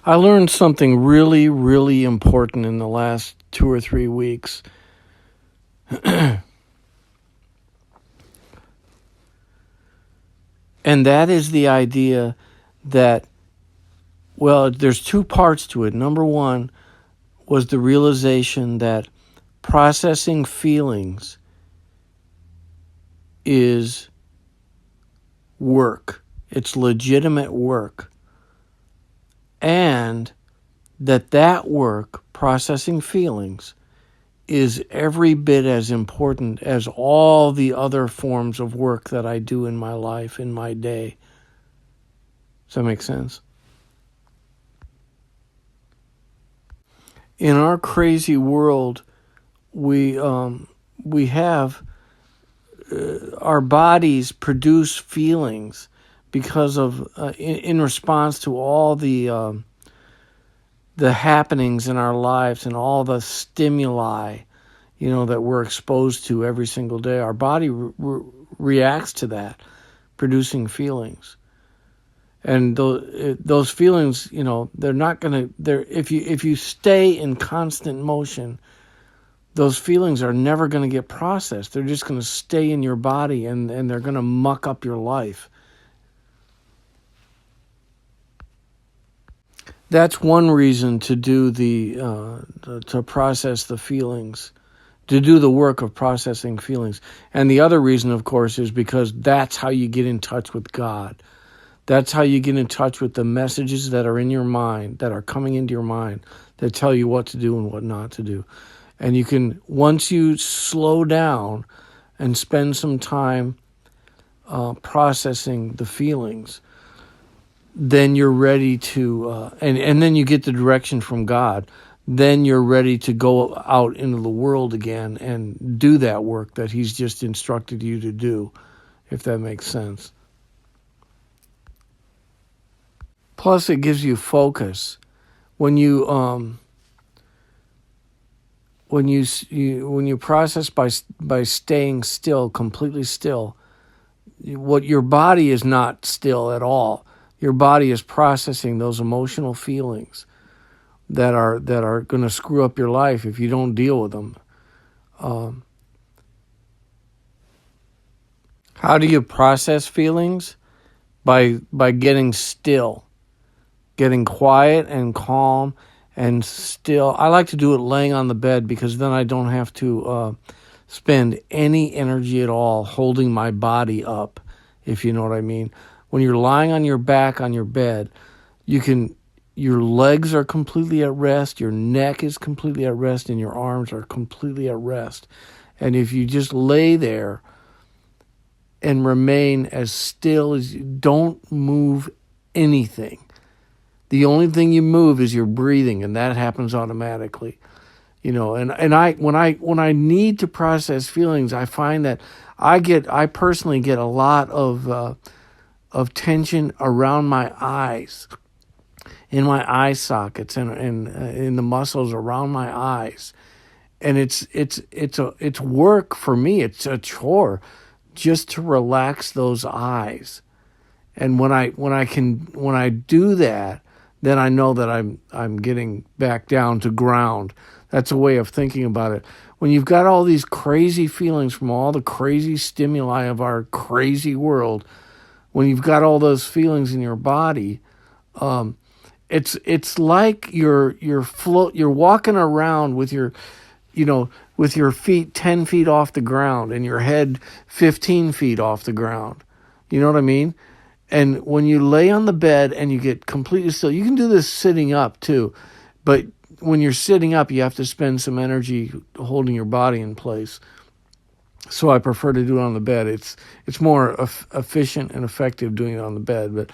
I learned something really, really important in the last 2 or 3 weeks. And that is the idea that, well, there's two parts to it. Number one was the realization that processing feelings is work. It's legitimate work. And that work, processing feelings, is every bit as important as all the other forms of work that I do in my life, in my day. Does that make sense? In our crazy world, we have our bodies produce feelings because of in response to all the happenings in our lives and all the stimuli, that we're exposed to every single day. Our body reacts to that, producing feelings. And those feelings, they're not going to. If you stay in constant motion, those feelings are never going to get processed. They're just going to stay in your body, and they're going to muck up your life. That's one reason to do to process the feelings, to do the work of processing feelings. And the other reason, of course, is because that's how you get in touch with God. That's how you get in touch with the messages that are in your mind, that are coming into your mind, that tell you what to do and what not to do. And you can, once you slow down and spend some time processing the feelings, then you're ready to, and then you get the direction from God. Then you're ready to go out into the world again and do that work that He's just instructed you to do, if that makes sense. Plus, it gives you focus. When you process by staying still, completely still, what your body is not still at all. Your body is processing those emotional feelings that are going to screw up your life if you don't deal with them. How do you process feelings? By getting still, getting quiet and calm and still. I like to do it laying on the bed because then I don't have to spend any energy at all holding my body up, if you know what I mean. When you're lying on your back on your bed, your legs are completely at rest, your neck is completely at rest, and your arms are completely at rest. And if you just lay there and remain as still as you, don't move anything. The only thing you move is your breathing, and that happens automatically. And I when I need to process feelings, I find that I personally get a lot of tension around my eyes, in my eye sockets, and in the muscles around my eyes, and it's work for me. It's a chore just to relax those eyes, and when I do that, then I know that I'm getting back down to ground. That's a way of thinking about it. When you've got all these crazy feelings from all the crazy stimuli of our crazy world, when you've got all those feelings in your body, it's like you're walking around with your feet 10 feet off the ground and your head 15 feet off the ground. You know what I mean? And when you lay on the bed and you get completely still, you can do this sitting up too, but when you're sitting up, you have to spend some energy holding your body in place. So I prefer to do it on the bed. It's more efficient and effective doing it on the bed. But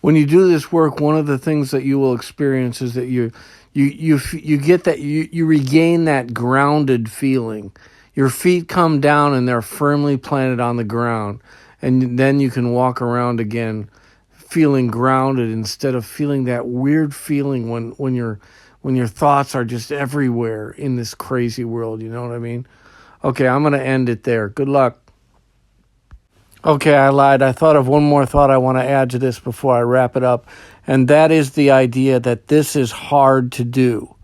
when you do this work, one of the things that you will experience is that you get that you regain that grounded feeling. Your feet come down and they're firmly planted on the ground, and then you can walk around again feeling grounded instead of feeling that weird feeling when your thoughts are just everywhere in this crazy world. You know what I mean? Okay, I'm going to end it there. Good luck. Okay, I lied. I thought of one more thought I want to add to this before I wrap it up, and that is the idea that this is hard to do.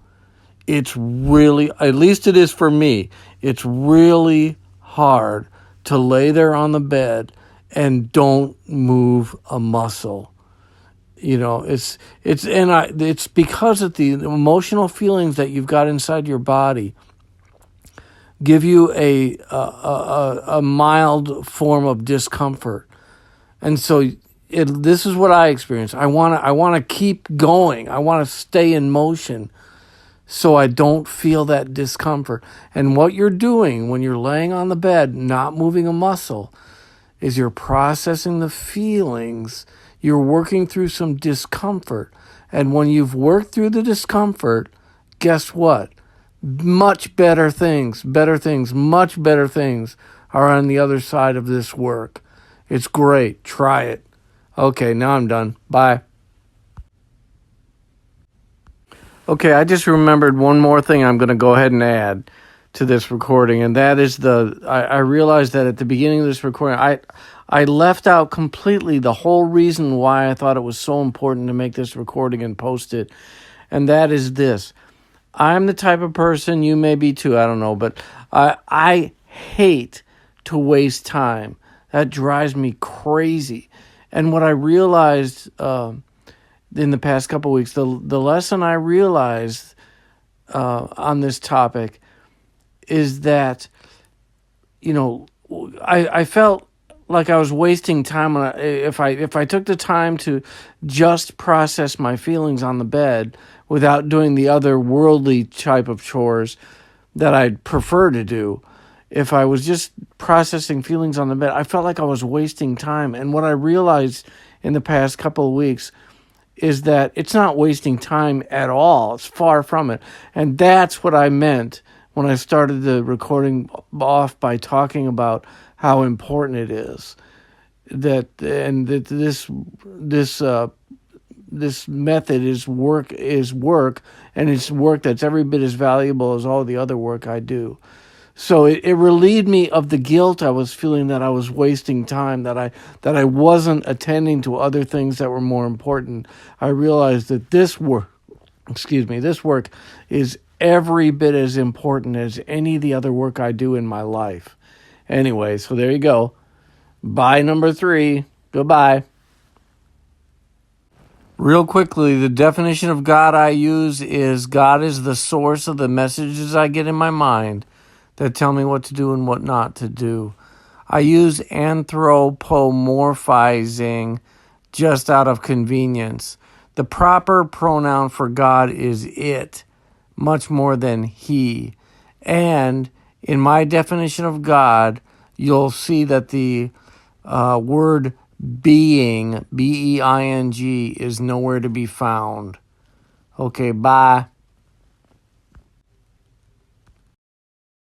It's really, at least it is for me, it's really hard to lay there on the bed and don't move a muscle. It's because of the emotional feelings that you've got inside your body give you a mild form of discomfort. And so this is what I experience. I want to keep going. I want to stay in motion so I don't feel that discomfort. And what you're doing when you're laying on the bed, not moving a muscle, is you're processing the feelings. You're working through some discomfort. And when you've worked through the discomfort, guess what? Much better things, much better things are on the other side of this work. It's great. Try it. Okay, now I'm done. Bye. Okay, I just remembered one more thing I'm going to go ahead and add to this recording, and that is I realized that at the beginning of this recording, I left out completely the whole reason why I thought it was so important to make this recording and post it, and that is this. I'm the type of person, you may be too, I don't know, but I hate to waste time. That drives me crazy. And what I realized in the past couple of weeks, the lesson I realized on this topic is that, I felt like I was wasting time if I took the time to just process my feelings on the bed without doing the other worldly type of chores that I'd prefer to do. If I was just processing feelings on the bed, I felt like I was wasting time. And what I realized in the past couple of weeks is that it's not wasting time at all. It's far from it. And that's what I meant when I started the recording off by talking about how important it is that this method is work, and it's work that's every bit as valuable as all the other work I do. So it relieved me of the guilt I was feeling that I was wasting time, that I wasn't attending to other things that were more important. I realized that this work is every bit as important as any of the other work I do in my life. Anyway, so there you go. Bye, number 3. Goodbye. Real quickly, the definition of God I use is God is the source of the messages I get in my mind that tell me what to do and what not to do. I use anthropomorphizing just out of convenience. The proper pronoun for God is it, much more than he. And in my definition of God, you'll see that the word being, B-E-I-N-G, is nowhere to be found. Okay, bye.